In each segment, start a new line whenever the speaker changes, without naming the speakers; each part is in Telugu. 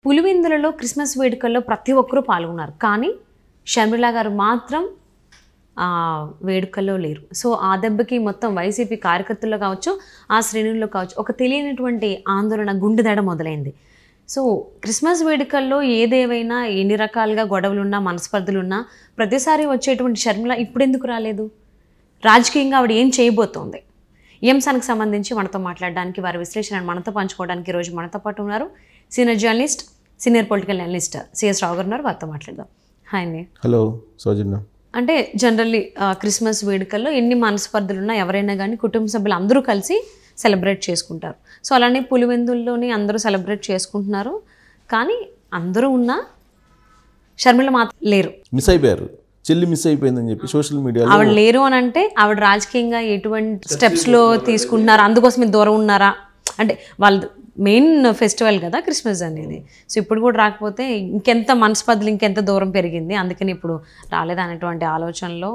పులివెందులలో క్రిస్మస్ వేడుకల్లో ప్రతి ఒక్కరూ పాల్గొన్నారు. కానీ షర్మిల గారు మాత్రం వేడుకల్లో లేరు. సో ఆ దెబ్బకి మొత్తం వైసీపీ కార్యకర్తల్లో కావచ్చు, ఆ శ్రేణుల్లో కావచ్చు, ఒక తెలియనటువంటి ఆందోళన, గుండెదడ మొదలైంది. సో క్రిస్మస్ వేడుకల్లో ఏదేవైనా, ఎన్ని రకాలుగా గొడవలున్నా, మనస్పర్ధలున్నా, ప్రతిసారి వచ్చేటువంటి షర్మిల ఇప్పుడెందుకు రాలేదు? రాజకీయంగా ఆవిడ ఏం చేయబోతోంది? ఈ అంశానికి సంబంధించి మనతో మాట్లాడడానికి, వారి విశ్లేషణను మనతో పంచుకోవడానికి ఈరోజు మనతో పాటు ఉన్నారు senior journalist, senior political analyst CS Rao garu ఉన్నారు. వారితో మాట్లాడదాం. హాయ్ అండి.
హలో సౌజన్య.
అంటే జనరల్లీ క్రిస్మస్ వేడుకల్లో ఎన్ని మనస్పర్ధలున్నా ఎవరైనా కానీ కుటుంబ సభ్యులు అందరూ కలిసి సెలబ్రేట్ చేసుకుంటారు. సో అలానే పులివెందుల్లోని అందరూ సెలబ్రేట్ చేసుకుంటున్నారు. కానీ అందరూ ఉన్నా షర్మిల మాత్రం లేరు.
మిస్ అయిపోయారు, చెల్లి మిస్ అయిపోయిందని చెప్పి సోషల్ మీడియాలో.
ఆవిడ లేరు అని అంటే ఆవిడ రాజకీయంగా ఎటువంటి స్టెప్స్లో తీసుకుంటున్నారు, అందుకోసం దూరం ఉన్నారా అంటే వాళ్ళు మెయిన్ ఫెస్టివల్ కదా క్రిస్మస్ అనేది. సో ఇప్పుడు కూడా రాకపోతే ఇంకెంత మనస్పర్ధలు, ఇంకెంత దూరం పెరిగింది, అందుకని ఇప్పుడు రాలేదనేటువంటి ఆలోచనలో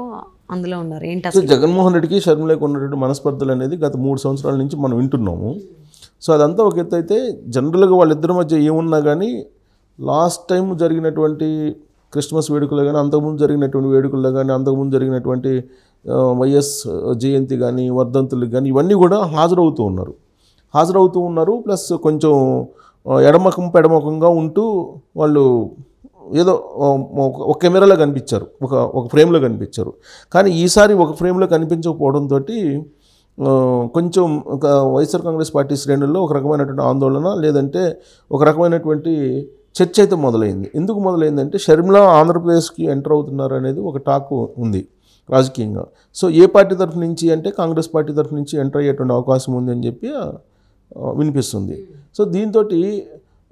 అందులో ఉన్నారు. ఏంటి అసలు
జగన్మోహన్ రెడ్డికి షర్మిలకు ఉన్నటువంటి మనస్పర్ధలు అనేది గత 3 సంవత్సరాల నుంచి మనం వింటున్నాము. సో అదంతా ఒక ఎత్తు అయితే, జనరల్గా వాళ్ళిద్దరి మధ్య ఏమున్నా కానీ లాస్ట్ టైం జరిగినటువంటి క్రిస్మస్ వేడుకల్లో కానీ, అంతకుముందు జరిగినటువంటి వేడుకల్లో కానీ, అంతకుముందు జరిగినటువంటి వైఎస్ జయంతి కానీ, వర్ధంతులకు కానీ, ఇవన్నీ కూడా హాజరవుతూ ఉన్నారు. ప్లస్ కొంచెం ఎడమకంగా ఉంటూ వాళ్ళు ఏదో ఒక కెమెరాలో కనిపించారు, ఒక ఫ్రేమ్లో కనిపించారు. కానీ ఈసారి ఒక ఫ్రేమ్లో కనిపించకపోవడంతో కొంచెం వైఎస్ఆర్ కాంగ్రెస్ పార్టీ శ్రేణుల్లో ఒక రకమైనటువంటి ఆందోళన, లేదంటే ఒక రకమైనటువంటి చర్చ అయితే మొదలైంది. ఎందుకు మొదలైందంటే షర్మిల ఆంధ్రప్రదేశ్కి ఎంటర్ అవుతున్నారు అనేది ఒక టాక్ ఉంది రాజకీయంగా. సో ఏ పార్టీ తరఫు నుంచి అంటే కాంగ్రెస్ పార్టీ తరఫు నుంచి ఎంటర్ అయ్యేటువంటి అవకాశం ఉంది అని చెప్పి వినిపిస్తుంది. సో దీంతో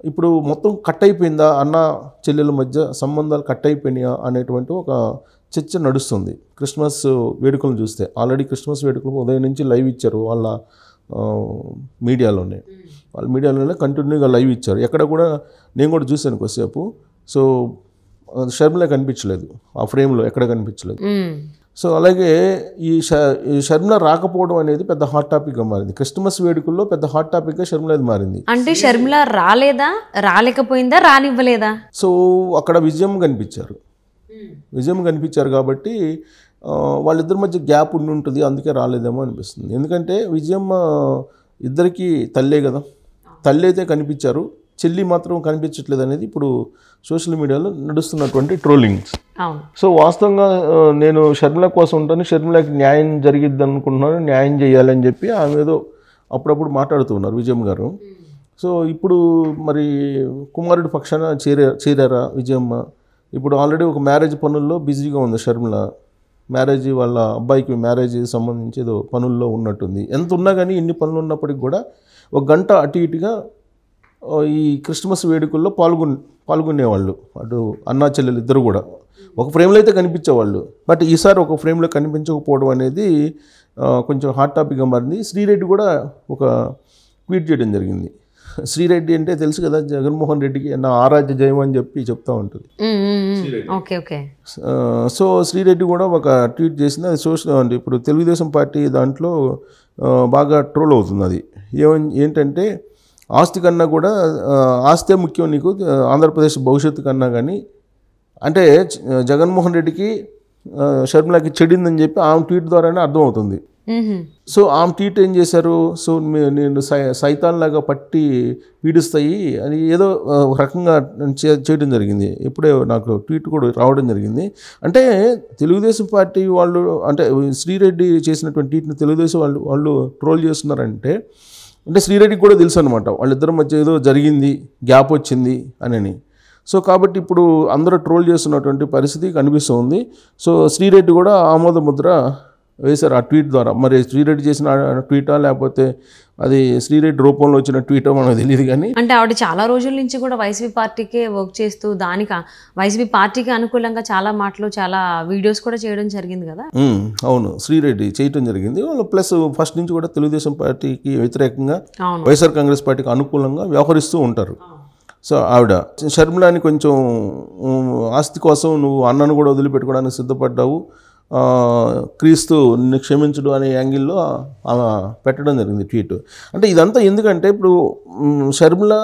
ఇప్పుడు మొత్తం కట్ అయిపోయిందా, అన్న చెల్లెల మధ్య సంబంధాలు కట్ అయిపోయినాయా అనేటువంటి ఒక చర్చ నడుస్తుంది. క్రిస్మస్ వేడుకలను చూస్తే ఆల్రెడీ క్రిస్మస్ వేడుకలు ఉదయం నుంచి లైవ్ ఇచ్చారు వాళ్ళ మీడియాలోనే కంటిన్యూగా లైవ్ ఇచ్చారు. ఎక్కడ కూడా నేను కూడా చూశాను కొద్దిసేపు. సో షర్మిల కనిపించలేదు ఆ ఫ్రేమ్లో, ఎక్కడ కనిపించలేదు. సో అలాగే ఈ షర్మిల రాకపోవడం అనేది పెద్ద హాట్ టాపిక్గా మారింది. క్రిస్మస్ వేడుకల్లో పెద్ద హాట్ టాపిక్గా షర్మిల అది మారింది.
అంటే షర్మిల రాలేదా, రాలేకపోయిందా, రానివ్వలేదా?
సో అక్కడ విజయం కనిపించారు కాబట్టి వాళ్ళిద్దరి మధ్య గ్యాప్ ఉండి ఉంటుంది, అందుకే రాలేదేమో అనిపిస్తుంది. ఎందుకంటే విజయం ఇద్దరికి తల్లే కదా, తల్లి అయితే కనిపించారు, చెల్లి మాత్రం కనిపించట్లేదు అనేది ఇప్పుడు సోషల్ మీడియాలో నడుస్తున్నటువంటి ట్రోలింగ్స్. సో వాస్తవంగా నేను షర్మిల కోసం ఉంటాను, షర్మిలకి న్యాయం జరిగిద్ది అనుకుంటున్నాను, న్యాయం చేయాలని చెప్పి ఆమె ఏదో అప్పుడప్పుడు మాట్లాడుతూ ఉన్నారు విజయమ్మ గారు. సో ఇప్పుడు మరి కుమారుడి పక్షాన చేరారా విజయమ్మ? ఇప్పుడు ఆల్రెడీ ఒక మ్యారేజ్ పనుల్లో బిజీగా ఉంది షర్మిల. మ్యారేజ్, వాళ్ళ అబ్బాయికి మ్యారేజ్ సంబంధించి ఏదో పనుల్లో ఉన్నట్టుంది. ఎంత ఉన్నా కానీ, ఎన్ని పనులు ఉన్నప్పటికీ కూడా 1 గంట అటు ఇటుగా ఈ క్రిస్మస్ వేడుకల్లో పాల్గొనేవాళ్ళు. అటు అన్నా చెల్లెలు ఇద్దరు కూడా ఒక ఫ్రేమ్లో అయితే కనిపించేవాళ్ళు. బట్ ఈసారి ఒక ఫ్రేమ్లో కనిపించకపోవడం అనేది కొంచెం హాట్ టాపిక్గా మారింది. శ్రీరెడ్డి కూడా ఒక ట్వీట్ చేయడం జరిగింది. శ్రీరెడ్డి అంటే తెలుసు కదా, జగన్మోహన్ రెడ్డికి నా ఆరాధ్య జయం అని చెప్తూ ఉంటుంది. సో శ్రీరెడ్డి కూడా ఒక ట్వీట్ చేసింది. అది సోషల్ అంటే ఇప్పుడు తెలుగుదేశం పార్టీ దాంట్లో బాగా ట్రోల్ అవుతుంది. అది ఏంటంటే, ఆస్తి కన్నా కూడా ఆస్తే ముఖ్యం నీకు, ఆంధ్రప్రదేశ్ భవిష్యత్తు కన్నా కానీ, అంటే జగన్మోహన్ రెడ్డికి షర్మిలకి చెడిందని చెప్పి ఆమె ట్వీట్ ద్వారానే అర్థమవుతుంది. సో ఆమె ట్వీట్ ఏం చేశారు, సో నేను సైతాన్లాగా పట్టి పీడిస్తాయి అని ఏదో ఒక రకంగా చేయడం జరిగింది. ఇప్పుడే నాకు ట్వీట్ కూడా రావడం జరిగింది. అంటే తెలుగుదేశం పార్టీ వాళ్ళు, అంటే శ్రీరెడ్డి చేసినటువంటి ట్వీట్ని తెలుగుదేశం వాళ్ళు ట్రోల్ చేస్తున్నారంటే, అంటే శ్రీరెడ్డికి కూడా తెలుసు అనమాట వాళ్ళిద్దరి మధ్య ఏదో జరిగింది, గ్యాప్ వచ్చింది అని. సో కాబట్టి ఇప్పుడు అందరూ ట్రోల్ చేస్తున్నటువంటి పరిస్థితి కనిపిస్తుంది. సో శ్రీరెడ్డి కూడా ఆమోద ముద్ర వేశారు ఆ ట్వీట్ ద్వారా. మరి శ్రీరెడ్డి చేసిన ట్వీటా లేకపోతే అది శ్రీరెడ్డి రూపంలో వచ్చిన ట్వీటో మనకు తెలియదు. కానీ
అంటే ఆవిడ చాలా రోజుల నుంచి కూడా వైసీపీ పార్టీకే వర్క్ చేస్తూ, దానికి వైసీపీ పార్టీకి అనుకూలంగా చాలా మాటలు, చాలా వీడియోస్ కూడా చేయడం జరిగింది కదా.
అవును, శ్రీరెడ్డి చేయడం జరిగింది. ప్లస్ ఫస్ట్ నుంచి కూడా తెలుగుదేశం పార్టీకి వ్యతిరేకంగా, వైఎస్ఆర్ కాంగ్రెస్ పార్టీకి అనుకూలంగా వ్యవహరిస్తూ ఉంటారు. సో ఆవిడ షర్మిలాని కొంచెం ఆస్తి కోసం నువ్వు అన్నను కూడా వదిలిపెట్టుకోవడానికి సిద్ధపడ్డావు, క్రీస్తు నిన్ను క్షమించడు అనే యాంగిల్లో ఆమె పెట్టడం జరిగింది ట్వీట్. అంటే ఇదంతా ఎందుకంటే ఇప్పుడు షర్మిల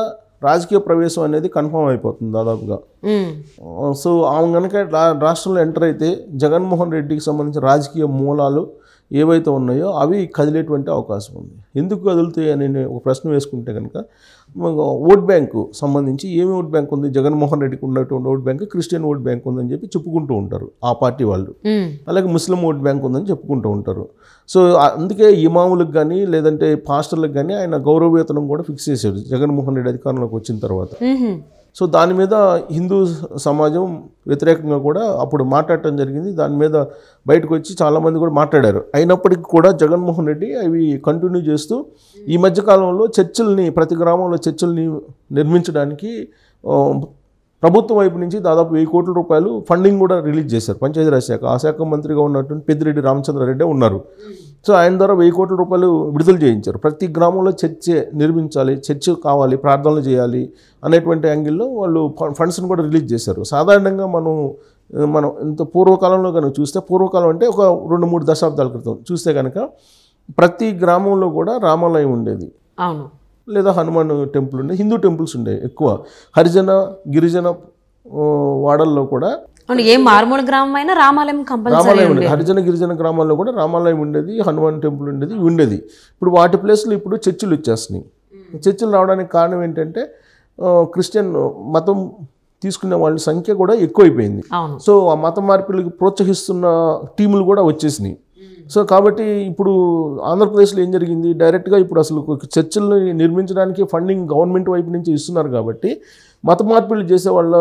రాజకీయ ప్రవేశం అనేది కన్ఫర్మ్ అయిపోతుంది దాదాపుగా. సో ఆమె కనుక రాష్ట్రంలో ఎంటర్ అయితే జగన్మోహన్ రెడ్డికి సంబంధించిన రాజకీయ మూలాలు ఏవైతే ఉన్నాయో అవి కదిలేటువంటి అవకాశం ఉంది. ఎందుకు కదులుతాయి అని నేను ఒక ప్రశ్న వేసుకుంటే కనుక ఓట్ బ్యాంకు సంబంధించి ఏమి ఓట్ బ్యాంక్ ఉంది, జగన్మోహన్ రెడ్డికి ఉన్నటువంటి vote bank Christian vote bank ఉందని చెప్పి చెప్పుకుంటూ ఉంటారు ఆ పార్టీ వాళ్ళు. అలాగే ముస్లిం ఓట్ బ్యాంక్ ఉందని చెప్పుకుంటూ ఉంటారు. సో అందుకే ఇమాములకు కానీ లేదంటే పాస్టర్లకు కానీ ఆయన గౌరవవేతనం కూడా ఫిక్స్ చేశాడు జగన్మోహన్ రెడ్డి అధికారంలోకి వచ్చిన తర్వాత. సో దాని మీద హిందూ సమాజం వ్యతిరేకంగా కూడా అప్పుడు మాట్లాడటం జరిగింది. దాని మీద బయటకు వచ్చి చాలామంది కూడా మాట్లాడారు. అయినప్పటికీ కూడా జగన్మోహన్ రెడ్డి అవి కంటిన్యూ చేస్తూ ఈ మధ్యకాలంలో చర్చిల్ని, ప్రతి గ్రామంలో చర్చిల్ని నిర్మించడానికి ప్రభుత్వం వైపు నుంచి దాదాపు 1000 కోట్ల రూపాయలు ఫండింగ్ కూడా రిలీజ్ చేశారు. పంచాయతీరాజ్ శాఖ, ఆ శాఖ మంత్రిగా ఉన్నటువంటి పెద్దిరెడ్డి రామచంద్రారెడ్డి ఉన్నారు. సో ఆయన ద్వారా 1000 కోట్ల రూపాయలు విడుదల చేయించారు. ప్రతి గ్రామంలో చర్చి నిర్మించాలి, చర్చి కావాలి, ప్రార్థనలు చేయాలి అనేటువంటి యాంగిల్లో వాళ్ళు ఫండ్స్ని కూడా రిలీజ్ చేశారు. సాధారణంగా మనం ఇంత పూర్వకాలంలో కనుక చూస్తే, పూర్వకాలం అంటే ఒక 2-3 దశాబ్దాల క్రితం చూస్తే కనుక ప్రతి గ్రామంలో కూడా రామాలయం ఉండేది.
అవును.
లేదా హనుమాన్ టెంపుల్ ఉండేది. హిందూ టెంపుల్స్ ఉండేవి ఎక్కువ. హరిజన గిరిజన వాడల్లో కూడా
ఏ మారుమూల గ్రామం అయినా రామాలయం
ఉండేది. హరిజన గిరిజన గ్రామాల్లో కూడా రామాలయం ఉండేది, హనుమాన్ టెంపుల్ ఉండేది. ఇప్పుడు వాటి ప్లేస్లో ఇప్పుడు చర్చిలు వచ్చేస్తున్నాయి. చర్చిలు రావడానికి కారణం ఏంటంటే క్రిస్టియన్ మతం తీసుకునే వాళ్ళ సంఖ్య కూడా ఎక్కువైపోయింది. సో ఆ మత మార్పిడికి ప్రోత్సహిస్తున్న టీములు కూడా వచ్చేసినాయి. సో కాబట్టి ఇప్పుడు ఆంధ్రప్రదేశ్లో ఏం జరిగింది, డైరెక్ట్గా ఇప్పుడు అసలు చర్చిల్ని నిర్మించడానికి ఫండింగ్ గవర్నమెంట్ వైపు నుంచి ఇస్తున్నారు కాబట్టి మత మార్పిడులు చేసే వాళ్ళ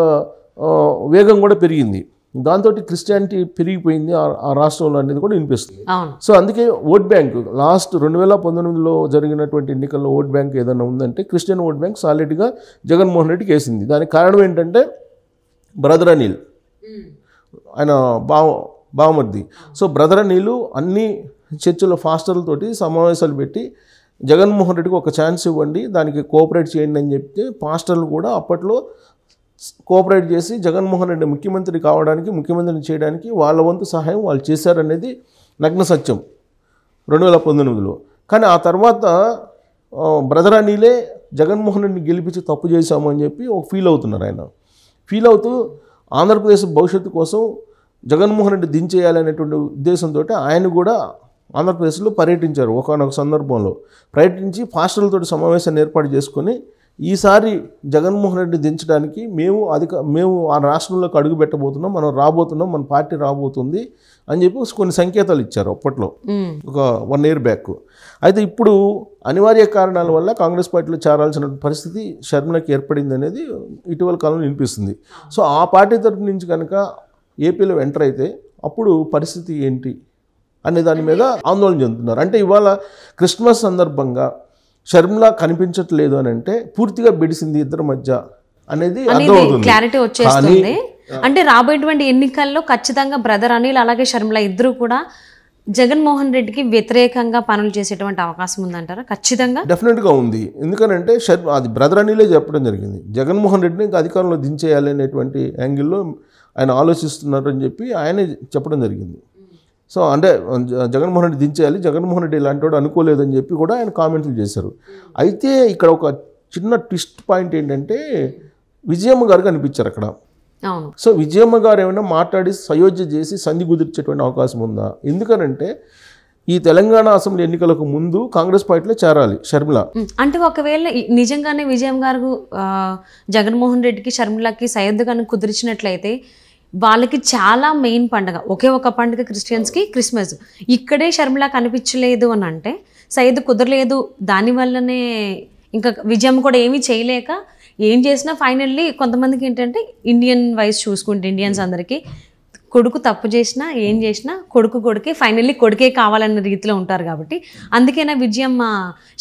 వేగం కూడా పెరిగింది. దాంతో క్రిస్టియానిటీ పెరిగిపోయింది ఆ రాష్ట్రంలో అనేది కూడా వినిపిస్తుంది. సో అందుకే ఓట్ బ్యాంక్ లాస్ట్ 2019లో జరిగినటువంటి ఎన్నికల్లో ఓట్ బ్యాంక్ ఏదైనా ఉందంటే క్రిస్టియన్ ఓట్ బ్యాంక్ సాలిడ్గా జగన్మోహన్ రెడ్డికి వేసింది. దానికి కారణం ఏంటంటే బ్రదర్ అనిల్, ఆయన బావమర్ది. సో బ్రదర్ అనిల్ అన్ని చర్చిల ఫాస్టర్లతోటి సమావేశాలు పెట్టి జగన్మోహన్ రెడ్డికి ఒక ఛాన్స్ ఇవ్వండి, దానికి కోఆపరేట్ చేయండి అని చెప్తే పాస్టర్లు కూడా అప్పట్లో కోఆపరేట్ చేసి జగన్మోహన్ రెడ్డి ముఖ్యమంత్రి కావడానికి, ముఖ్యమంత్రిని చేయడానికి వాళ్ళ వంతు సహాయం వాళ్ళు చేశారనేది నగ్న సత్యం 2019లో. కానీ ఆ తర్వాత బ్రదర్ అనిలే జగన్మోహన్ రెడ్డిని గెలిపించి తప్పు చేశాము అని చెప్పి ఒక ఫీల్ అవుతున్నారు. ఆయన ఫీల్ అవుతూ ఆంధ్రప్రదేశ్ భవిష్యత్తు కోసం జగన్మోహన్ రెడ్డి దించేయాలనేటువంటి ఉద్దేశంతో ఆయన కూడా ఆంధ్రప్రదేశ్లో పర్యటించారు. ఒకనొక సందర్భంలో పర్యటించి పాస్టర్లతో సమావేశాన్ని ఏర్పాటు చేసుకొని ఈసారి జగన్మోహన్ రెడ్డి దించడానికి మేము ఆ రాష్ట్రంలోకి అడుగు పెట్టబోతున్నాం, మనం రాబోతున్నాం, మన పార్టీ రాబోతుంది అని చెప్పి కొన్ని సంకేతాలు ఇచ్చారు అప్పట్లో, ఒక 1 year బ్యాక్. అయితే ఇప్పుడు అనివార్య కారణాల వల్ల కాంగ్రెస్ పార్టీలో చేరాల్సిన పరిస్థితి షర్మిలకి ఏర్పడింది అనేది ఇటీవల కాలంలో వినిపిస్తుంది. సో ఆ పార్టీ తరపు నుంచి కనుక ఏపీలో ఎంటర్ అయితే అప్పుడు పరిస్థితి ఏంటి అనే దాని మీద ఆందోళన చెందుతున్నారు. అంటే ఇవాళ క్రిస్మస్ సందర్భంగా షర్మిల కనిపించట్లేదు అని అంటే పూర్తిగా బెడిసింది ఇద్దరి మధ్య అనేది అర్థమవుతుంది,
క్లారిటీ వచ్చేస్తుంది. అంటే రాబోయేటువంటి ఎన్నికల్లో ఖచ్చితంగా బ్రదర్ అనిల్ అలాగే షర్మిల ఇద్దరు కూడా జగన్మోహన్ రెడ్డికి వ్యతిరేకంగా పనులు చేసేటువంటి అవకాశం ఉందంటారా? ఖచ్చితంగా
డెఫినెట్గా ఉంది. ఎందుకనంటే అది బ్రదర్ అనిలే చెప్పడం జరిగింది, జగన్మోహన్ రెడ్డిని ఇంకా అధికారంలో దించేయాలి అనేటువంటి యాంగిల్లో ఆయన ఆలోచిస్తున్నారు అని చెప్పి ఆయనే చెప్పడం జరిగింది. సో అంటే జగన్మోహన్ రెడ్డి దించేయాలి, జగన్మోహన్ రెడ్డి ఇలాంటి వాడు అనుకోలేదని చెప్పి కూడా ఆయన కామెంట్లు చేశారు. అయితే ఇక్కడ ఒక చిన్న ట్విస్ట్ పాయింట్ ఏంటంటే విజయమ్మ గారు కనిపించారు అక్కడ. సో విజయమ్మ గారు ఏమైనా మాట్లాడి సయోధ్య చేసి సంధి కుదిర్చేటువంటి అవకాశం ఉందా? ఎందుకనంటే ఈ తెలంగాణ అసెంబ్లీ ఎన్నికలకు ముందు కాంగ్రెస్ పార్టీలో చేరాలి షర్మిల.
అంటే ఒకవేళ నిజంగానే విజయం గారు జగన్మోహన్ రెడ్డికి షర్మిలకి సయోధ్యను కుదిర్చినట్లయితే వాళ్ళకి చాలా మెయిన్ పండుగ, ఒకే ఒక పండుగ క్రిస్టియన్స్కి క్రిస్మస్. ఇక్కడే షర్మిల కనిపించలేదు అని అంటే సయోధ్య కుదరలేదు, దానివల్లనే ఇంకా విజయం కూడా ఏమీ చేయలేక ఏం చేసినా ఫైనల్లీ కొంతమందికి ఏంటంటే ఇండియన్ వైజ్ చూసుకుంటే ఇండియన్స్ అందరికీ కొడుకు తప్పు చేసినా ఏం చేసినా కొడుకే ఫైనల్లీ కొడుకే కావాలన్న రీతిలో ఉంటారు. కాబట్టి అందుకేనా విజయం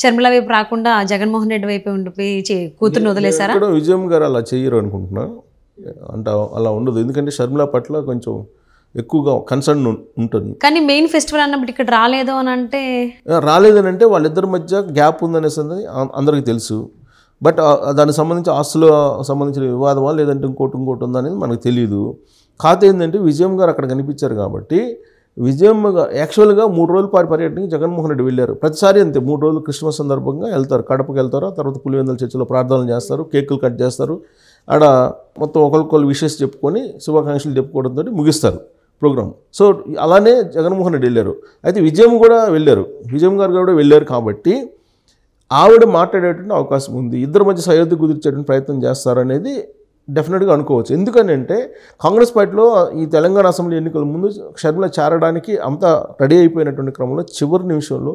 షర్మిల వైపు రాకుండా జగన్మోహన్ రెడ్డి వైపు ఉండిపోయి కూతురుని వదిలేశారా?
విజయం గారు అలా చేయరు అనుకుంటున్నా, అంటే అలా ఉండదు. ఎందుకంటే షర్మిల పట్ల కొంచెం ఎక్కువగా కన్సర్న్ ఉంటుంది.
కానీ మెయిన్ ఫెస్టివల్ అన్నప్పుడు ఇక్కడ రాలేదు అని
రాలేదని అంటే వాళ్ళిద్దరి మధ్య గ్యాప్ ఉందనేసి అందరికీ తెలుసు. బట్ దానికి సంబంధించి ఆస్తులు సంబంధించిన వివాదమా లేదంటే ఇంకోటి ఉందనేది మనకు తెలియదు. కాకపోతే ఏంటంటే విజయం గారు అక్కడ కనిపించారు కాబట్టి విజయమ్మ యాక్చువల్గా 3 రోజుల పాటు పర్యటనకి జగన్మోహన్ రెడ్డి వెళ్ళారు. ప్రతిసారి అంతే 3 రోజులు క్రిస్మస్ సందర్భంగా వెళ్తారు. కడపకి వెళ్తారు, తర్వాత పులివెందుల చర్చిలో ప్రార్థనలు చేస్తారు, కేకులు కట్ చేస్తారు. ఆడ మొత్తం ఒకరికొకరు విషెస్ చెప్పుకొని శుభాకాంక్షలు చెప్పుకోవడంతో ముగిస్తారు ప్రోగ్రామ్. సో అలానే జగన్మోహన్ రెడ్డి వెళ్ళారు. అయితే విజయమ్మ కూడా వెళ్ళారు, విజయమ్మ గారు కూడా వెళ్ళారు. కాబట్టి ఆవిడ మాట్లాడేటువంటి అవకాశం ఉంది. ఇద్దరి మధ్య సయోధ్య కుదిర్చేటువంటి ప్రయత్నం చేస్తారనేది డెఫినెట్గా అనుకోవచ్చు. ఎందుకని అంటే కాంగ్రెస్ పార్టీలో ఈ తెలంగాణ అసెంబ్లీ ఎన్నికల ముందు షర్మిల చేరడానికి అంతా రెడీ అయిపోయినటువంటి క్రమంలో చివరి నిమిషంలో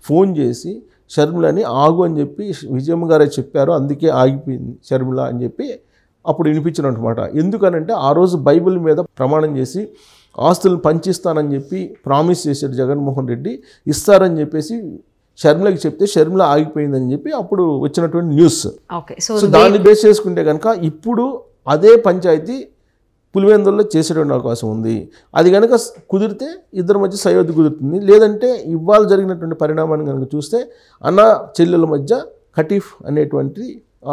ఫోన్ చేసి షర్మిలని ఆగు అని చెప్పి విజయమ్మ గారే చెప్పారు, అందుకే ఆగిపోయింది షర్మిల అని చెప్పి అప్పుడు వినిపించినమాట. ఎందుకనంటే ఆ రోజు బైబిల్ మీద ప్రమాణం చేసి ఆస్తులను పంచిస్తానని చెప్పి ప్రామిస్ చేశాడు జగన్మోహన్ రెడ్డి. ఇస్తారని చెప్పేసి షర్మిలకి చెప్తే షర్మిల ఆగిపోయిందని చెప్పి అప్పుడు వచ్చినటువంటి న్యూస్. సో దాన్ని బేస్ చేసుకుంటే కనుక ఇప్పుడు అదే పంచాయతీ పులివెందుల్లో చేసేటువంటి అవకాశం ఉంది. అది కనుక కుదిరితే ఇద్దరి మధ్య సయోధ్య కుదురుతుంది. లేదంటే ఇవాళ జరిగినటువంటి పరిణామాన్ని కనుక చూస్తే అన్న చెల్లెల మధ్య కటీఫ్ అనేటువంటి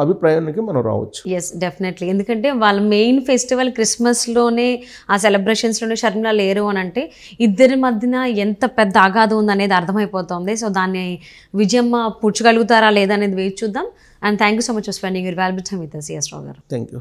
అభిప్రాయానికి మనం రావచ్చు.
Yes, definitely. ఎందుకంటే వాళ్ళ మెయిన్ ఫెస్టివల్ క్రిస్మస్లోనే, ఆ సెలబ్రేషన్స్లోనే షర్మిల లేరు అని అంటే ఇద్దరి మధ్యన ఎంత పెద్ద అగాధం ఉందనేది అర్థమైపోతుంది. సో దాన్ని విజయమ్మ పుచ్చగలుగుతారా లేదా అనేది వేచి చూద్దాం. And thank you so much for spending your valuable time with us, CS Rao garu.
Thank you.